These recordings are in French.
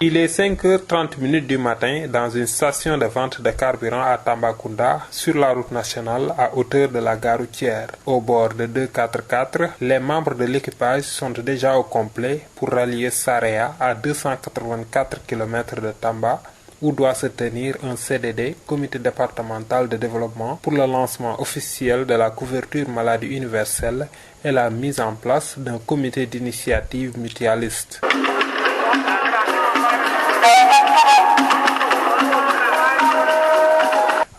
Il est 5h30 du matin dans une station de vente de carburant à Tambacounda, sur la route nationale à hauteur de la gare routière. Au bord de 244, les membres de l'équipage sont déjà au complet pour rallier Saraya à 284 km de Tamba, où doit se tenir un CDD, Comité départemental de développement, pour le lancement officiel de la couverture maladie universelle et la mise en place d'un comité d'initiative mutualiste.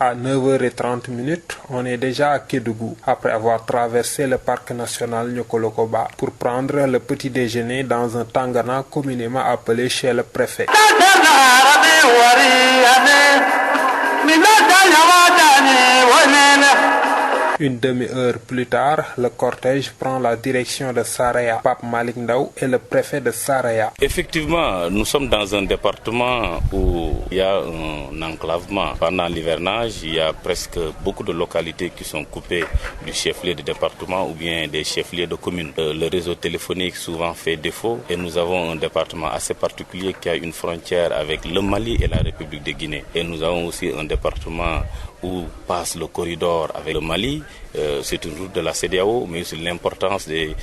À 9h30, on est déjà à Kédougou, après avoir traversé le parc national Nyokolokoba pour prendre le petit déjeuner dans un tangana communément appelé chez le préfet. Une demi-heure plus tard, le cortège prend la direction de Saraya. Pape Malik Ndaw est le préfet de Saraya. Effectivement, nous sommes dans un département où il y a un enclavement. Pendant l'hivernage, il y a presque beaucoup de localités qui sont coupées du chef-lieu de département ou bien des chefs-lieux de communes. Le réseau téléphonique souvent fait défaut et nous avons un département assez particulier qui a une frontière avec le Mali et la République de Guinée. Et nous avons aussi un département où passe le corridor avec le Mali. C'est une route de la CEDEAO, mais aussi l'importance des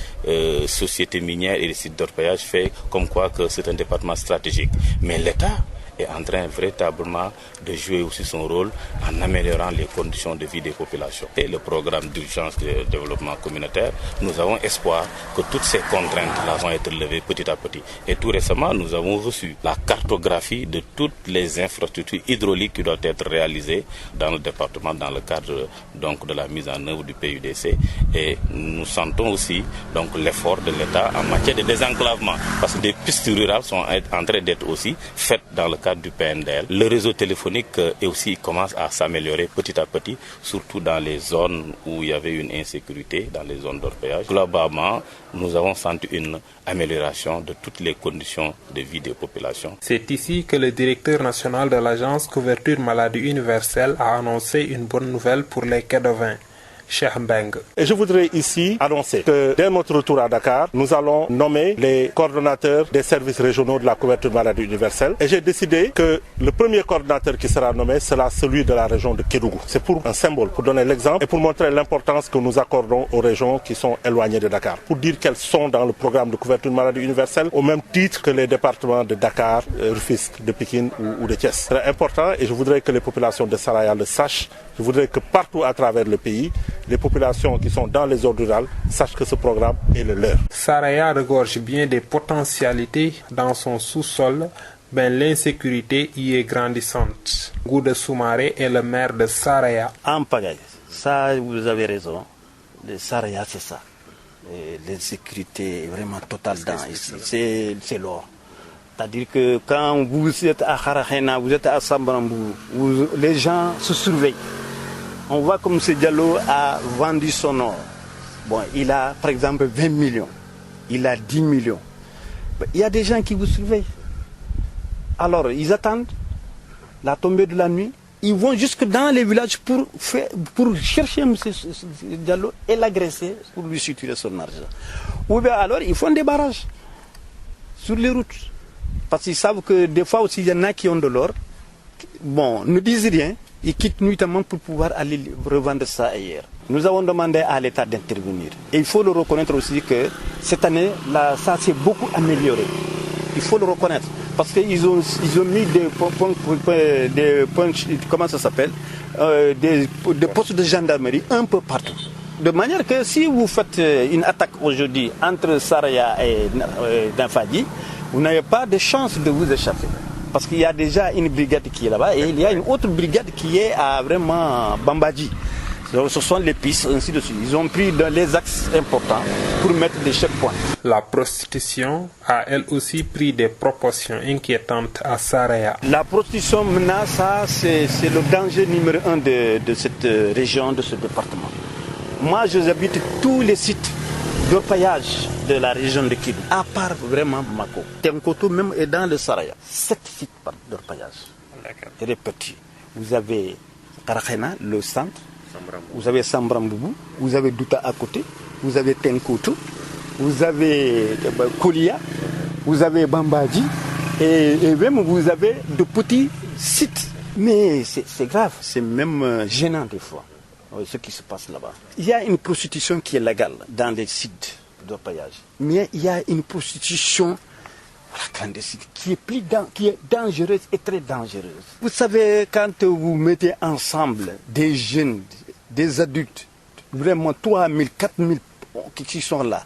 sociétés minières et des sites d'orpaillage fait comme quoi que c'est un département stratégique. Mais l'État est en train véritablement de jouer aussi son rôle en améliorant les conditions de vie des populations. Et le programme d'urgence de développement communautaire, nous avons espoir que toutes ces contraintes-là vont être levées petit à petit. Et tout récemment, nous avons reçu la cartographie de toutes les infrastructures hydrauliques qui doivent être réalisées dans le département dans le cadre donc de la mise en œuvre du PUDC. Et nous sentons aussi donc l'effort de l'État en matière de désenclavement, parce que des pistes rurales sont en train d'être aussi faites dans le cadre du PNDL. Le réseau téléphonique aussi commence à s'améliorer petit à petit, surtout dans les zones où il y avait une insécurité, dans les zones d'orpaillage. Globalement, nous avons senti une amélioration de toutes les conditions de vie des populations. C'est ici que le directeur national de l'agence couverture maladie universelle a annoncé une bonne nouvelle pour les Kédovins. Et je voudrais ici annoncer que dès notre retour à Dakar, nous allons nommer les coordonnateurs des services régionaux de la couverture maladie universelle. Et j'ai décidé que le premier coordonnateur qui sera nommé sera celui de la région de Kédougou. C'est pour un symbole, pour donner l'exemple et pour montrer l'importance que nous accordons aux régions qui sont éloignées de Dakar. Pour dire qu'elles sont dans le programme de couverture maladie universelle au même titre que les départements de Dakar, Rufisque, de Pikine ou de Thiès. C'est important et je voudrais que les populations de Saraya le sachent. Je voudrais que partout à travers le pays, les populations qui sont dans les zones rurales sachent que ce programme est le leur. Saraya regorge bien des potentialités dans son sous-sol, mais l'insécurité y est grandissante. Gouda Soumaré est le maire de Saraya. En pagaille, ça vous avez raison. Le Saraya, c'est ça. L'insécurité est vraiment totale dans ici. C'est l'or. C'est-à-dire que quand vous êtes à Kharahena, vous êtes à Sambarambou, les gens se surveillent. On voit comme ce Diallo a vendu son or. Bon, il a par exemple 20 millions, il a 10 millions. Il y a des gens qui vous surveillent. Alors, ils attendent la tombée de la nuit. Ils vont jusque dans les villages pour chercher M. Diallo et l'agresser pour lui suturer son argent. Ou bien alors, ils font des barrages sur les routes. Parce qu'ils savent que des fois aussi, il y en a qui ont de l'or. Bon, ne disent rien. Ils quittent nuitamment pour pouvoir aller revendre ça ailleurs. Nous avons demandé à l'État d'intervenir. Et il faut le reconnaître aussi que cette année, là, ça s'est beaucoup amélioré. Il faut le reconnaître. Parce qu'ils ont mis des comment ça s'appelle, des postes de gendarmerie un peu partout. De manière que si vous faites une attaque aujourd'hui entre Saraya et Danfadi, vous n'avez pas de chance de vous échapper. Parce qu'il y a déjà une brigade qui est là-bas et il y a une autre brigade qui est à vraiment Bambadji. Donc, ce sont les pistes, ainsi de suite. Ils ont pris dans les axes importants pour mettre des checkpoints. La prostitution a elle aussi pris des proportions inquiétantes à Saraya. La prostitution, maintenant, ça, c'est le danger numéro 1 de cette région, de ce département. Moi, j'habite tous les sites d'orpaillage de la région de Kidou, à part vraiment Mako. Tenkoto même est dans le Saraya. 7 sites d'orpaillage. Très petits. Vous avez Karakhena, le centre, Vous avez Sambramboubou, vous avez Douta à côté, vous avez Tenkoto, vous avez Kolia, vous avez Bambadji, et même vous avez de petits sites. Mais c'est grave, c'est même gênant des fois, ce qui se passe là-bas. Il y a une prostitution qui est légale dans les sites d'orpaillage, mais il y a une prostitution clandestine qui est dangereuse et très dangereuse. Vous savez, quand vous mettez ensemble des jeunes, des adultes, vraiment 3 000, 4 000 qui sont là,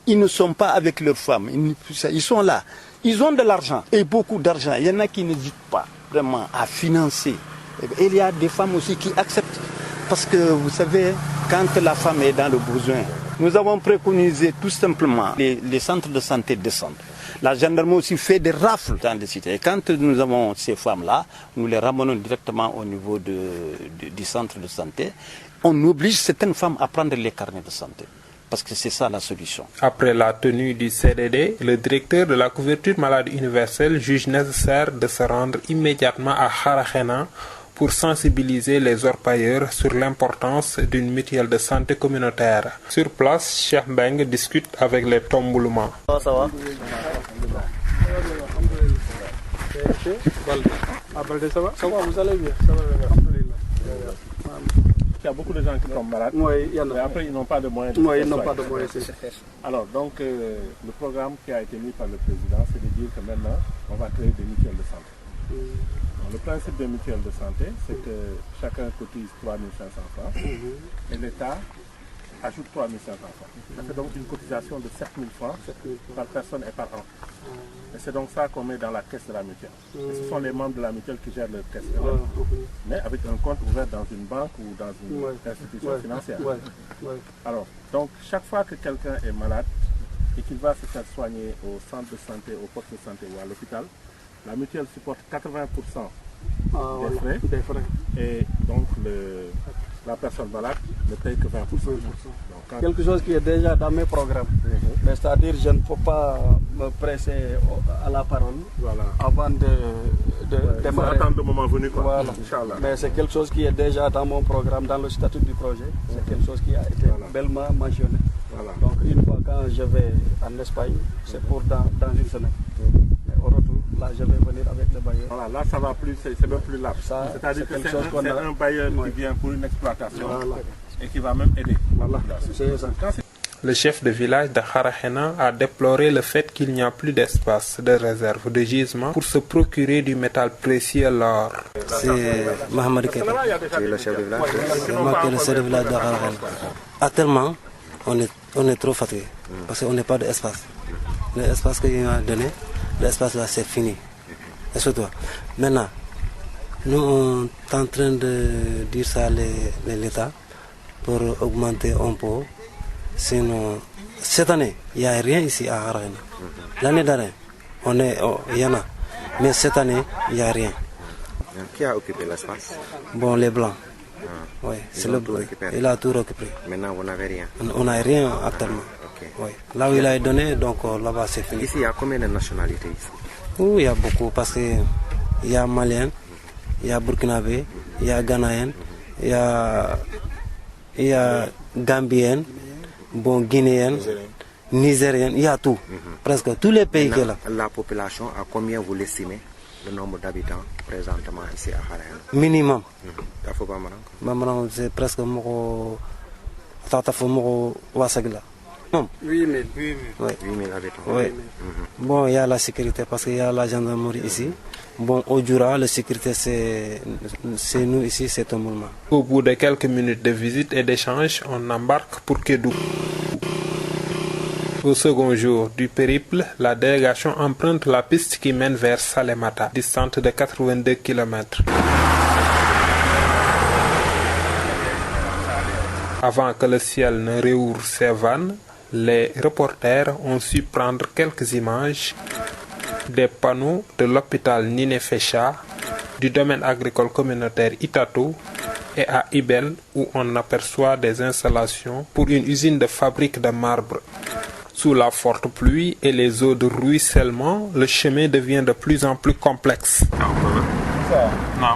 ils ne sont pas avec leurs femmes, ils sont là. Ils ont de l'argent, et beaucoup d'argent. Il y en a qui n'hésitent pas vraiment à financer. Et il y a des femmes aussi qui acceptent. Parce que vous savez, quand la femme est dans le besoin, nous avons préconisé tout simplement les centres de santé descendent. La gendarmerie aussi fait des rafles dans les cités. Et quand nous avons ces femmes-là, nous les ramenons directement au niveau du centre de santé. On oblige certaines femmes à prendre les carnets de santé. Parce que c'est ça la solution. Après la tenue du CDD, le directeur de la couverture maladie universelle juge nécessaire de se rendre immédiatement à Kharakhena pour sensibiliser les orpailleurs sur l'importance d'une mutuelle de santé communautaire. Sur place, Cheikh Mbeng discute avec les Tombouloumans. Ça va? Ça va, vous allez bien? Ça va, Il y a beaucoup de gens qui tombent malades, mais après ils n'ont pas de moyens. Alors donc le programme qui a été mis par le président, c'est de dire que maintenant on va créer des mutuelles de santé. Donc, le principe des mutuelles de santé, c'est que chacun cotise 3 500 francs et l'État ajoute 3 500 francs. Ça fait donc une cotisation de 7 000 francs par personne et par an. Et c'est donc ça qu'on met dans la caisse de la mutuelle. Et ce sont les membres de la mutuelle qui gèrent leur caisse. Mais avec un compte ouvert dans une banque ou dans une institution financière. Alors, donc chaque fois que quelqu'un est malade et qu'il va se faire soigner au centre de santé, au poste de santé ou à l'hôpital, la mutuelle supporte 80% des frais. Et donc la personne malade ne paye que 20%. Donc, quelque chose qui est déjà dans mes programmes. Mais c'est-à-dire je ne peux pas me presser à la parole avant de démarrer. Attendre le moment venu. Voilà. Mais c'est quelque chose qui est déjà dans mon programme, dans le statut du projet. C'est quelque chose qui a été bellement mentionné. Donc une fois quand je vais en Espagne, c'est pour dans une semaine. Mais au retour, là je vais venir avec le bailleur. Voilà, là ça va plus, c'est même plus large. C'est-à-dire que c'est un bailleur qui vient pour une exploitation et qui va même aider. C'est ça. Le chef de village de Kharakhena a déploré le fait qu'il n'y a plus d'espace de réserve de gisement pour se procurer du métal précieux l'or. C'est Mohamed Keita. C'est le chef de village. C'est moi qui est le chef de village de Kharakhena. Actuellement, on est trop fatigué parce qu'on n'a pas d'espace. L'espace qu'il m'a donné, l'espace là c'est fini. Et surtout, maintenant, nous on est en train de dire ça à l'État pour augmenter un peu. Sinon, cette année, il n'y a rien ici à Kharakhena. L'année dernière, il y en a. Mais cette année, il n'y a rien. Qui a occupé l'espace? Bon, les Blancs. Oui, c'est le Blanc. Il a tout récupéré. Maintenant, vous n'avez rien? On n'a rien actuellement. Okay. Oui. Là où il a donné, donc là-bas, c'est fini. Ici, il y a combien de nationalités ici? Oui, il y a beaucoup parce qu'il y a Malien, il y a Burkinabé, il y a Ghanéen, il y a Gambien, bon, Guinéen, Nigérien, il y a tout. Presque tous les pays qui sont là. La population, à combien vous l'estimez, le nombre d'habitants présentement ici à Kharakhena? Minimum. Bamaran, c'est presque moko tatafo moko wasagla. 8 000. Oui. 8 000 habitants. Oui. Bon, il y a la sécurité parce qu'il y a la gendarmerie ici. Bon, au Djoura, la sécurité, c'est nous ici, c'est un mouvement. Au bout de quelques minutes de visite et d'échange, on embarque pour Kédou. Au second jour du périple, la délégation emprunte la piste qui mène vers Salémata, distante de 82 km. Avant que le ciel ne réouvre ses vannes, les reporters ont su prendre quelques images des panneaux de l'hôpital Ninefecha, du domaine agricole communautaire Itatou et à Ibel où on aperçoit des installations pour une usine de fabrique de marbre. Sous la forte pluie et les eaux de ruissellement, le chemin devient de plus en plus complexe. Non.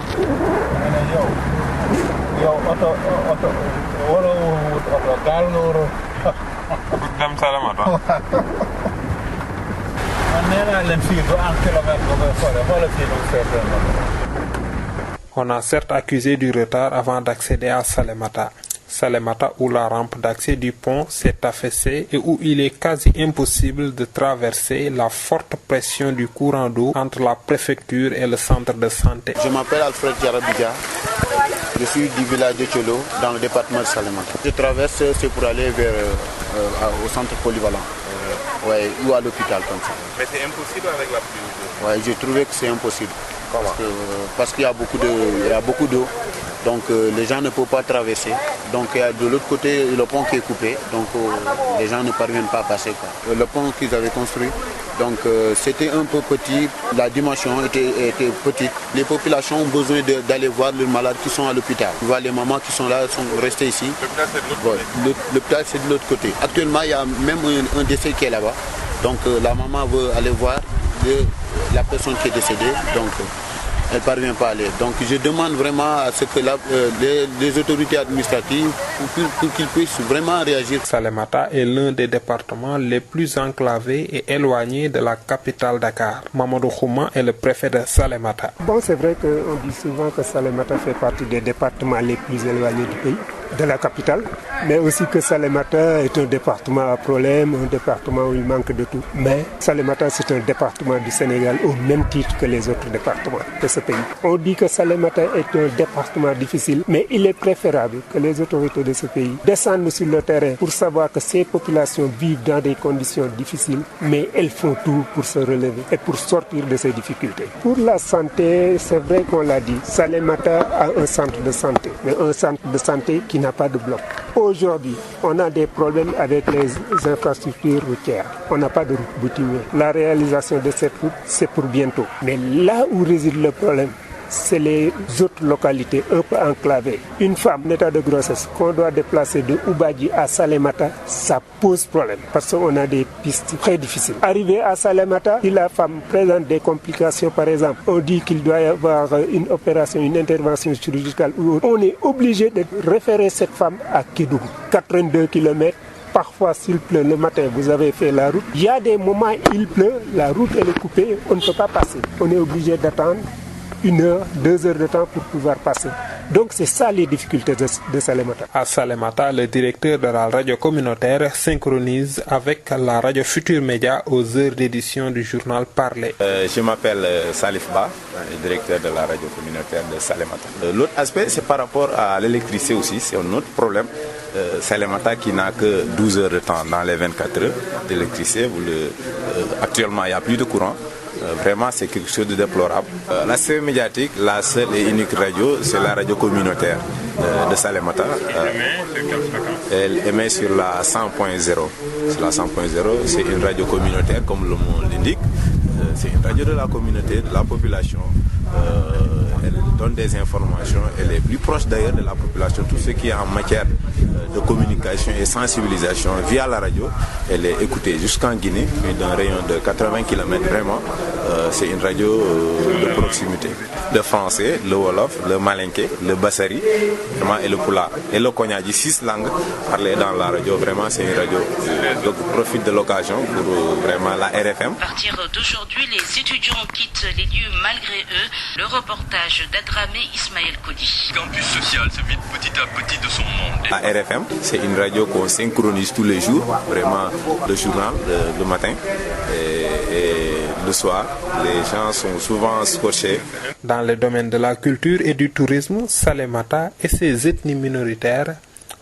On a certes accusé du retard avant d'accéder à Salémata. Salémata où la rampe d'accès du pont s'est affaissée et où il est quasi impossible de traverser la forte pression du courant d'eau entre la préfecture et le centre de santé. Je m'appelle Alfred Diarabidja, je suis du village de Tcholo dans le département de Salémata. Je traverse, c'est pour aller vers au centre polyvalent ou à l'hôpital comme ça. Mais c'est impossible avec la pluie? Oui, j'ai trouvé que c'est impossible. Parce qu'il y a beaucoup d'eau. Donc les gens ne peuvent pas traverser. Donc de l'autre côté, le pont qui est coupé. Donc les gens ne parviennent pas à passer. Le pont qu'ils avaient construit, donc c'était un peu petit. La dimension était petite. Les populations ont besoin d'aller voir les malades qui sont à l'hôpital. Tu vois, les mamans qui sont là sont restées ici. L'hôpital c'est de l'autre côté. Actuellement, il y a même un décès qui est là-bas. Donc la maman veut aller voir la personne qui est décédée. Donc elle ne parvient pas à aller. Donc je demande vraiment à ce que les autorités administratives pour qu'ils puissent vraiment réagir. Salémata est l'un des départements les plus enclavés et éloignés de la capitale Dakar. Mamadou Khouma est le préfet de Salémata. Bon, c'est vrai qu'on dit souvent que Salémata fait partie des départements les plus éloignés du pays, de la capitale, mais aussi que Salémata est un département à problème, un département où il manque de tout. Mais Salémata, c'est un département du Sénégal au même titre que les autres départements de ce pays. On dit que Salémata est un département difficile, mais il est préférable que les autorités de ce pays descendent sur le terrain pour savoir que ces populations vivent dans des conditions difficiles, mais elles font tout pour se relever et pour sortir de ces difficultés. Pour la santé, c'est vrai qu'on l'a dit, Salémata a un centre de santé, mais un centre de santé qui n'a pas de bloc. Aujourd'hui, on a des problèmes avec les infrastructures routières. On n'a pas de route bituminée. La réalisation de cette route, c'est pour bientôt. Mais là où réside le problème, c'est les autres localités un peu enclavées. Une femme en état de grossesse qu'on doit déplacer de Oubadji à Salémata, ça pose problème parce qu'on a des pistes très difficiles. Arrivé à Salémata, si la femme présente des complications, par exemple, on dit qu'il doit y avoir une opération, une intervention chirurgicale ou autre, on est obligé de référer cette femme à Kédougou, 82 km. Parfois, s'il pleut le matin, vous avez fait la route. Il y a des moments où il pleut, la route elle est coupée, on ne peut pas passer. On est obligé d'attendre 1 heure, 2 heures de temps pour pouvoir passer. Donc c'est ça les difficultés de Salémata. À Salémata, le directeur de la radio communautaire synchronise avec la radio Futur Média aux heures d'édition du journal Parler. Je m'appelle Salif Ba, directeur de la radio communautaire de Salémata. L'autre aspect, c'est par rapport à l'électricité aussi, c'est un autre problème. Salémata qui n'a que 12 heures de temps dans les 24 heures d'électricité. Actuellement, il n'y a plus de courant. Vraiment, c'est quelque chose de déplorable. La CE médiatique, la seule et unique radio, c'est la radio communautaire de Salémata. Elle émet sur la 100.0. Sur la 100.0, c'est une radio communautaire, comme le mot l'indique. C'est une radio de la communauté, de la population. Elle donne des informations, elle est plus proche d'ailleurs de la population. Tout ce qui est en matière de communication et sensibilisation via la radio, elle est écoutée jusqu'en Guinée, mais d'un rayon de 80 km. Vraiment, c'est une radio de proximité. Le français, le wolof, le malinké, le bassari, vraiment, et le pulaar. Et le konyadji, 6 langues parlées dans la radio. Vraiment, c'est une radio. Donc, profite de l'occasion pour vraiment la RFM. À partir d'aujourd'hui, les étudiants quittent les lieux malgré eux. Le reportage d'Adramé Ismaël Kodi. Campus social se vide petit à petit de son monde. La RFM, c'est une radio qu'on synchronise tous les jours. Vraiment, le journal, le matin et le soir. Les gens sont souvent scotchés. Dans le domaine de la culture et du tourisme, Salémata et ses ethnies minoritaires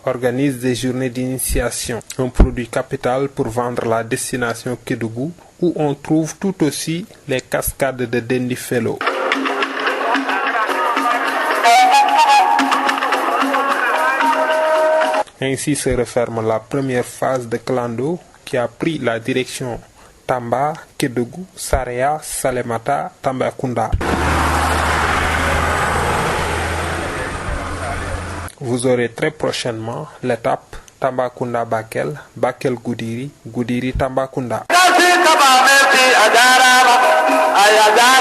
organisent des journées d'initiation, un produit capital pour vendre la destination Kédougou, où on trouve tout aussi les cascades de Dendifelo. Ainsi se referme la première phase de Clando qui a pris la direction Tamba, Kédougou, Saraya, Salémata, Tambacounda. Vous aurez très prochainement l'étape Tambacounda-Bakel, Bakel-Goudiri, Goudiri-Tambacounda. Ayadara,